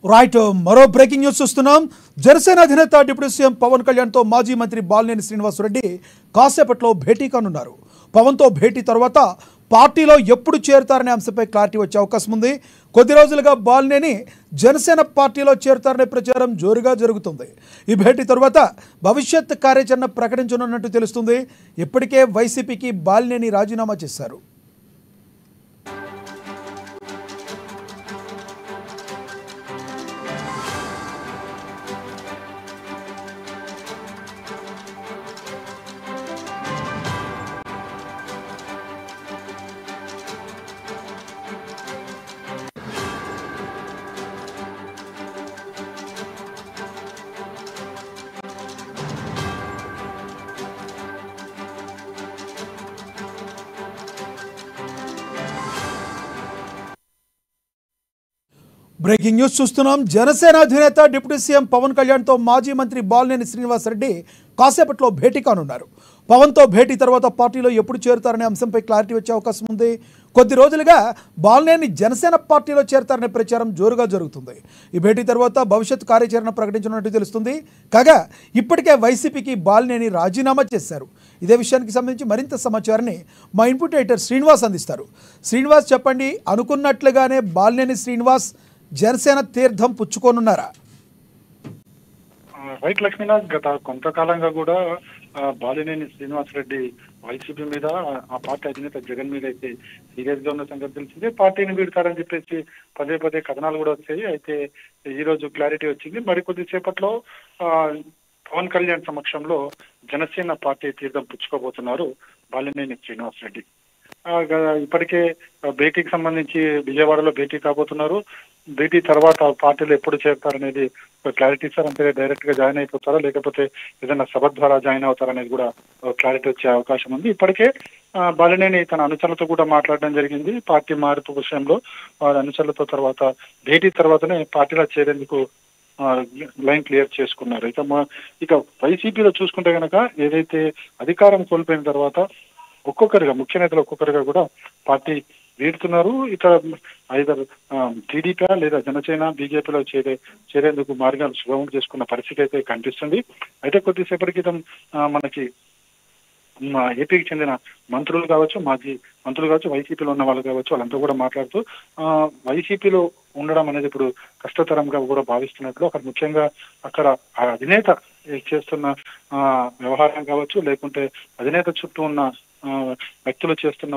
Right మరో breaking news చూస్తున్నాం. జనసేన అధినేత డిప్యూటీ సీఎం పవన్ కళ్యాణ్తో మాజీ మంత్రి బాలినేని శ్రీనివాసరెడ్డి కాసేపట్లో భేటీ కానున్నారు. పవన్తో భేటీ తర్వాత పార్టీలో ఎప్పుడు చేరుతారనే అంశంపై క్లారిటీ వచ్చే అవకాశం ఉంది. కొద్ది రోజులుగా బాలినేని జనసేన పార్టీలో చేరుతారనే ప్రచారం జోరుగా జరుగుతుంది. ఈ భేటీ తర్వాత భవిష్యత్ కార్యాచరణ ప్రకటించనున్నట్టు తెలుస్తుంది. ఇప్పటికే వైసీపీకి బాలినేని రాజీనామా చేశారు. బ్రేకింగ్ న్యూస్ చూస్తున్నాం. జనసేన అధినేత డిప్యూటీ సీఎం పవన్ కళ్యాణ్తో మాజీ మంత్రి బాలినేని శ్రీనివాసరెడ్డి కాసేపట్లో భేటీ కానున్నారు. పవన్తో భేటీ తర్వాత పార్టీలో ఎప్పుడు చేరుతారనే అంశంపై క్లారిటీ వచ్చే అవకాశం ఉంది. కొద్ది రోజులుగా బాలినేని జనసేన పార్టీలో చేరుతారనే ప్రచారం జోరుగా జరుగుతుంది. ఈ భేటీ తర్వాత భవిష్యత్ కార్యాచరణ ప్రకటించనున్నట్టు తెలుస్తుంది. కాగా ఇప్పటికే వైసీపీకి బాలినేని రాజీనామా చేశారు. ఇదే విషయానికి సంబంధించి మరింత సమాచారాన్ని మా ఇన్పుట్ ఎడిటర్ శ్రీనివాస్ అందిస్తారు. శ్రీనివాస్, చెప్పండి, అనుకున్నట్లుగానే బాలినేని శ్రీనివాస్ జనసేన తీర్థం పుచ్చుకోనున్నారా? రైట్ లక్ష్మీనాథ్, గత కొంతకాలంగా కూడా బాలినేని శ్రీనివాసరెడ్డి వైసీపీ మీద, ఆ పార్టీ అధినేత జగన్ మీద అయితే సీరియస్ గా ఉన్న సంగతి తెలిసిందే. పార్టీని వీడతారని చెప్పేసి పదే పదే కథనాలు కూడా వచ్చాయి. అయితే ఈ రోజు క్లారిటీ వచ్చింది. మరికొద్ది సేపట్లో పవన్ కళ్యాణ్ సమక్షంలో జనసేన పార్టీ తీర్థం పుచ్చుకోబోతున్నారు బాలినేని శ్రీనివాసరెడ్డి. ఇప్పటికే భేటీకి సంబంధించి విజయవాడలో భేటీ కాబోతున్నారు. భేటీ తర్వాత పార్టీలో ఎప్పుడు చేరుతారనేది క్లారిటీ ఇస్తారు. అంతే డైరెక్ట్ గా జాయిన్ అయిపోతారా, లేకపోతే ఏదైనా సభ ద్వారా జాయిన్ అవుతారనేది కూడా క్లారిటీ వచ్చే అవకాశం ఉంది. ఇప్పటికే బాలినేని తన అనుచరులతో కూడా మాట్లాడడం జరిగింది. పార్టీ మార్పు విషయంలో వారి అనుచరులతో తర్వాత భేటీ తర్వాతనే పార్టీలో చేరేందుకు లైన్ క్లియర్ చేసుకున్నారు. ఇక వైసీపీలో చూసుకుంటే కనుక ఏదైతే అధికారం కోల్పోయిన తర్వాత ఒక్కొక్కరిగా, ముఖ్య నేతలు ఒక్కొక్కరిగా కూడా పార్టీ వీడుతున్నారు. ఇక ఐదర్ టీడీపీ లేదా జనసేన, బీజేపీలో చేరేందుకు మార్గాలు సుగమం చేసుకున్న పరిస్థితి అయితే కనిపిస్తుంది. అయితే కొద్దిసేపటి క్రితం మనకి ఏపీకి చెందిన మంత్రులు కావచ్చు, మాజీ మంత్రులు కావచ్చు, వైసీపీలో ఉన్న వాళ్ళు కావచ్చు, వాళ్ళంతా కూడా మాట్లాడుతూ వైసీపీలో ఉండడం అనేది ఇప్పుడు కష్టతరంగా కూడా భావిస్తున్నట్లు, అక్కడ ముఖ్యంగా అక్కడ అధినేత చేస్తున్న వ్యవహారం కావచ్చు, లేకుంటే అధినేత చుట్టూ ఉన్న వ్యక్తులు చేస్తున్న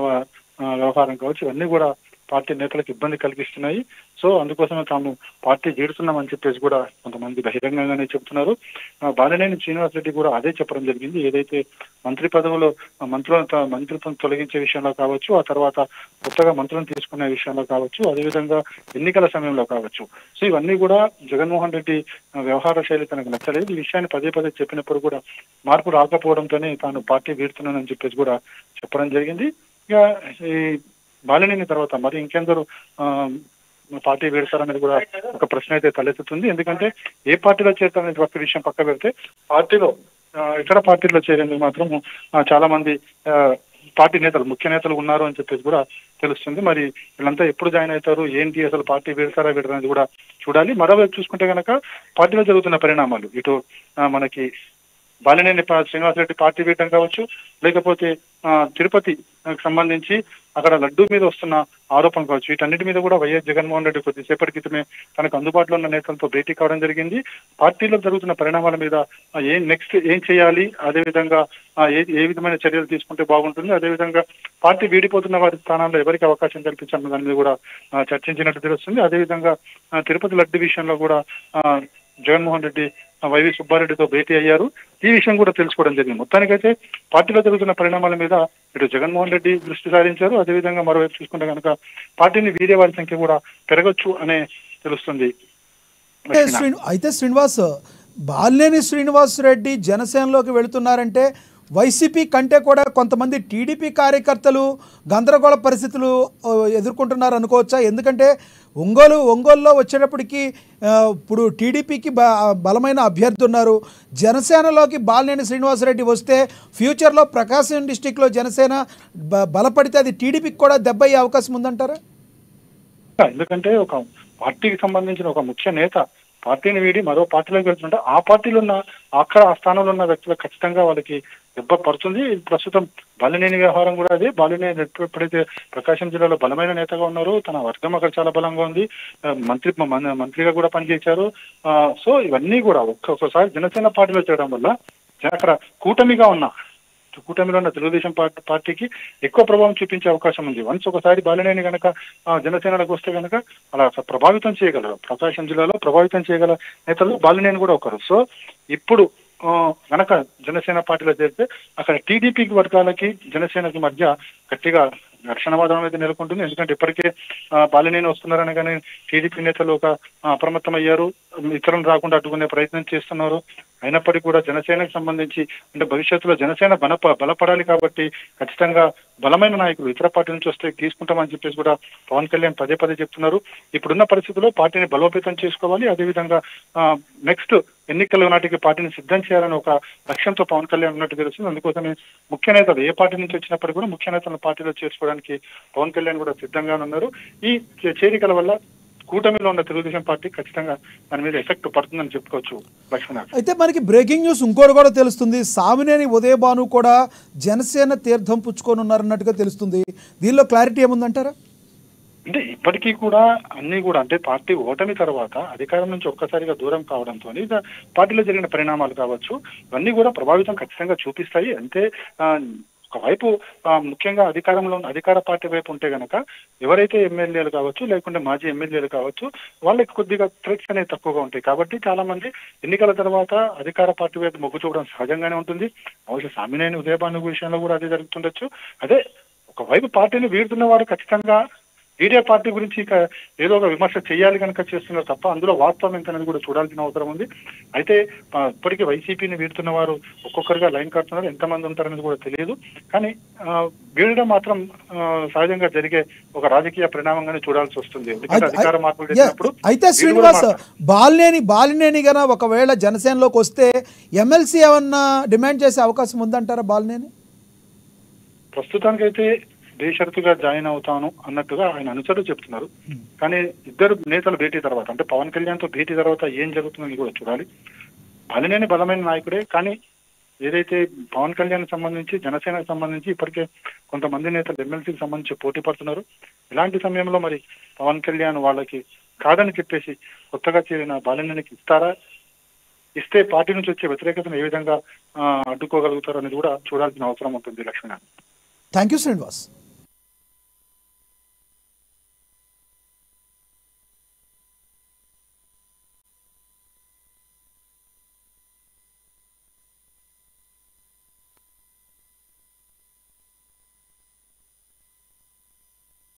వ్యవహారం కావచ్చు, ఇవన్నీ కూడా పార్టీ నేతలకు ఇబ్బంది కలిగిస్తున్నాయి. సో అందుకోసమే తాము పార్టీ వీడుతున్నామని చెప్పేసి కూడా కొంతమంది బహిరంగంగానే చెబుతున్నారు. బాలినేని శ్రీనివాసరెడ్డి కూడా అదే చెప్పడం జరిగింది. ఏదైతే మంత్రి పదవులో మంత్రిత్వం తొలగించే విషయంలో కావచ్చు, ఆ తర్వాత కొత్తగా మంత్రులను తీసుకునే విషయంలో కావచ్చు, అదేవిధంగా ఎన్నికల సమయంలో కావచ్చు, సో ఇవన్నీ కూడా జగన్మోహన్ రెడ్డి వ్యవహార శైలి తనకు నచ్చలేదు. ఈ విషయాన్ని పదే పదే చెప్పినప్పుడు కూడా మార్పు రాకపోవడంతోనే తాను పార్టీ వీడుతున్నానని చెప్పేసి కూడా చెప్పడం జరిగింది. ఇక ఈ బాలినేని తర్వాత మరి ఇంకెందరూ పార్టీ వీడతారనేది కూడా ఒక ప్రశ్న అయితే తలెత్తుతుంది. ఎందుకంటే ఏ పార్టీలో చేరుతారనేది ఒక విషయం పక్క పెడితే, పార్టీలో ఇతర పార్టీలో చేరేందుకు మాత్రం చాలా మంది పార్టీ నేతలు, ముఖ్య నేతలు ఉన్నారు అని చెప్పేసి కూడా తెలుస్తుంది. మరి వీళ్ళంతా ఎప్పుడు జాయిన్ అవుతారు, ఏంటి, అసలు పార్టీ వీడతారా వీడరా అనేది కూడా చూడాలి. మరోవైపు చూసుకుంటే కనుక పార్టీలో జరుగుతున్న పరిణామాలు, ఇటు మనకి బాలినేని శ్రీనివాసరెడ్డి పార్టీ వీడటం కావచ్చు, లేకపోతే తిరుపతికి సంబంధించి అక్కడ లడ్డూ మీద వస్తున్న ఆరోపణ కావచ్చు, వీటన్నిటి మీద కూడా వైఎస్ జగన్మోహన్ రెడ్డి కొద్దిసేపటి క్రితమే తనకు అందుబాటులో ఉన్న నేతలతో భేటీ కావడం జరిగింది. పార్టీలో జరుగుతున్న పరిణామాల మీద నెక్స్ట్ ఏం చేయాలి, అదేవిధంగా ఏ విధమైన చర్యలు తీసుకుంటే బాగుంటుంది, అదేవిధంగా పార్టీ వీడిపోతున్న వారి స్థానాల్లో ఎవరికి అవకాశం కల్పించాలన్న దాని మీద కూడా చర్చించినట్టు తెలుస్తుంది. అదేవిధంగా తిరుపతి లడ్డు విషయంలో కూడా జగన్మోహన్ రెడ్డి వైవి సుబ్బారెడ్డితో భేటీ అయ్యారు. ఈ విషయం కూడా తెలుసుకోవడం జరిగింది. మొత్తానికైతే పార్టీలో జరుగుతున్న పరిణామాల మీద ఇటు జగన్మోహన్ రెడ్డి దృష్టి సారించారు. అదేవిధంగా మరోవైపు చూసుకుంటే కనుక పార్టీని వీడే వారి సంఖ్య కూడా పెరగచ్చు అనే తెలుస్తుంది. అయితే శ్రీనివాస్, బాలినేని శ్రీనివాసరెడ్డి జనసేనలోకి వెళుతున్నారంటే వైసీపీ కంటే కూడా కొంతమంది టీడీపీ కార్యకర్తలు గందరగోళ పరిస్థితులు ఎదుర్కొంటున్నారు అనుకోవచ్చా? ఎందుకంటే ఒంగోలులో వచ్చేటప్పటికి ఇప్పుడు టీడీపీకి బలమైన అభ్యర్థి ఉన్నారు. జనసేనలోకి బాలినేని శ్రీనివాసరెడ్డి వస్తే ఫ్యూచర్లో ప్రకాశం డిస్టిక్లో జనసేన బలపడితే అది టీడీపీకి కూడా దెబ్బ అయ్యే అవకాశం ఉందంటారా? ఎందుకంటే ఒక పార్టీకి సంబంధించిన ఒక ముఖ్య నేత పార్టీని వీడి మరో పార్టీలోకి వెళ్తుంటే ఆ పార్టీలో ఉన్న అక్కడ ఆ స్థానంలో ఉన్న వ్యక్తులకు ఖచ్చితంగా వాళ్ళకి దెబ్బ పడుతుంది. ప్రస్తుతం బాలినేని వ్యవహారం కూడా అదే. బాలినేని ఎప్పుడైతే ప్రకాశం జిల్లాలో బలమైన నేతగా ఉన్నారు, తన వర్గం అక్కడ చాలా బలంగా ఉంది, మంత్రిగా కూడా పనిచేశారు. సో ఇవన్నీ కూడా ఒక్కొక్కసారి జనసేన పార్టీలో చేయడం వల్ల అక్కడ కూటమిలో ఉన్న తెలుగుదేశం పార్టీకి ఎక్కువ ప్రభావం చూపించే అవకాశం ఉంది. వన్స్ ఒకసారి బాలినేని గనక జనసేనలకు వస్తే గనక అలా ప్రభావితం చేయగలరు. ప్రకాశం జిల్లాలో ప్రభావితం చేయగల నేతలు బాలినేని కూడా ఒకరు. సో ఇప్పుడు గనక జనసేన పార్టీలో చేరితే అక్కడ టీడీపీకి వర్గాలకి జనసేనకి మధ్య గట్టిగా ఘర్షణ వాదం అయితే నెలకొంటుంది. ఎందుకంటే ఇప్పటికే బాలినేని వస్తున్నారనగానే టీడీపీ నేతలు ఒక అప్రమత్తం అయ్యారు, ఇతరులను రాకుండా అడ్డుకునే ప్రయత్నం చేస్తున్నారు. అయినప్పటికీ కూడా జనసేనకు సంబంధించి అంటే భవిష్యత్తులో జనసేన బలపడాలి కాబట్టి ఖచ్చితంగా బలమైన నాయకులు ఇతర పార్టీ నుంచి వస్తే తీసుకుంటామని చెప్పేసి కూడా పవన్ కళ్యాణ్ పదే పదే చెప్తున్నారు. ఇప్పుడున్న పరిస్థితుల్లో పార్టీని బలోపేతం చేసుకోవాలి, అదేవిధంగా నెక్స్ట్ ఎన్నికల నాటికి పార్టీని సిద్ధం చేయాలని ఒక లక్ష్యంతో పవన్ కళ్యాణ్ ఉన్నట్టు తెలుస్తుంది. అందుకోసమే ముఖ్య నేతలు ఏ పార్టీ నుంచి వచ్చినప్పటికీ కూడా ముఖ్య నేతలను పార్టీలో చేర్చుకోవడానికి పవన్ కళ్యాణ్ కూడా సిద్ధంగా ఉన్నారు. ఈ చేరికల వల్ల కూటమిలో ఉన్న తెలుగుదేశం పార్టీ ఖచ్చితంగా దాని మీద ఎఫెక్ట్ పడుతుందని చెప్పుకోవచ్చు లక్ష్మణ. అయితే మనకి బ్రేకింగ్ న్యూస్ ఇంకోటి కూడా తెలుస్తుంది. సామినేని ఉదయభాను కూడా జనసేన తీర్థం పుచ్చుకొని ఉన్నారన్నట్టుగా తెలుస్తుంది. దీనిలో క్లారిటీ ఏముందంటారా? అంటే ఇప్పటికీ కూడా అన్ని కూడా అంటే పార్టీ ఓటమి తర్వాత అధికారం నుంచి ఒక్కసారిగా దూరం కావడంతో పార్టీలో జరిగిన పరిణామాలు కావచ్చు, ఇవన్నీ కూడా ప్రభావితం ఖచ్చితంగా చూపిస్తాయి. అంటే ఒకవైపు ముఖ్యంగా అధికార పార్టీ వైపు ఉంటే గనక ఎవరైతే ఎమ్మెల్యేలు కావచ్చు, లేకుంటే మాజీ ఎమ్మెల్యేలు కావచ్చు, వాళ్ళకి కొద్దిగా థ్రెట్స్ అనేవి తక్కువగా ఉంటాయి. కాబట్టి చాలా మంది ఎన్నికల తర్వాత అధికార పార్టీ వైపు మొగ్గు చూపడం సహజంగానే ఉంటుంది. బహుశా సామినేని ఉదయభాను విషయంలో కూడా అదే జరుగుతుండొచ్చు. అదే ఒకవైపు పార్టీని వీడుతున్న వారు ఖచ్చితంగా వీడియో పార్టీ గురించి ఇక ఏదో ఒక విమర్శ చేయాలి కనుక చేస్తున్నారు తప్ప అందులో వాస్తవం ఎంతనేది కూడా చూడాల్సిన అవసరం ఉంది. అయితే ఇప్పటికీ వైసీపీని వీడుతున్న వారు ఒక్కొక్కరుగా లైన్ కడుతున్నారు, ఎంతమంది ఉంటారనేది కూడా తెలియదు. కానీ వీడడం మాత్రం సహజంగా జరిగే ఒక రాజకీయ పరిణామంగానే చూడాల్సి వస్తుంది. ఎందుకంటే అధికార మార్పులు చేసినప్పుడు. అయితే శ్రీనివాస్, బాలినేని గన ఒకవేళ జనసేనలోకి వస్తే ఎమ్మెల్సీ ఏమన్నా డిమాండ్ చేసే అవకాశం ఉందంటారా బాలినేని? ప్రస్తుతానికైతే బేషరతుగా జాయిన్ అవుతాను అన్నట్టుగా ఆయన అనుచరులు చెప్తున్నారు. కానీ ఇద్దరు నేతల భేటీ తర్వాత అంటే పవన్ కళ్యాణ్ తో భేటీ తర్వాత ఏం జరుగుతుందని కూడా చూడాలి. బాలినేని బలమైన నాయకుడే, కానీ ఏదైతే పవన్ కళ్యాణ్ సంబంధించి జనసేనకు సంబంధించి ఇప్పటికే కొంతమంది నేతలు ఎమ్మెల్సీకి సంబంధించి పోటీ పడుతున్నారు. ఇలాంటి సమయంలో మరి పవన్ కళ్యాణ్ వాళ్ళకి కాదని చెప్పేసి కొత్తగా చేరిన బాలినేనికి ఇస్తారా? ఇస్తే పార్టీ నుంచి వచ్చే వ్యతిరేకతను ఏ విధంగా అడ్డుకోగలుగుతారు అనేది కూడా చూడాల్సిన అవసరం ఉంటుంది లక్ష్మణ. Thank you Srinivas.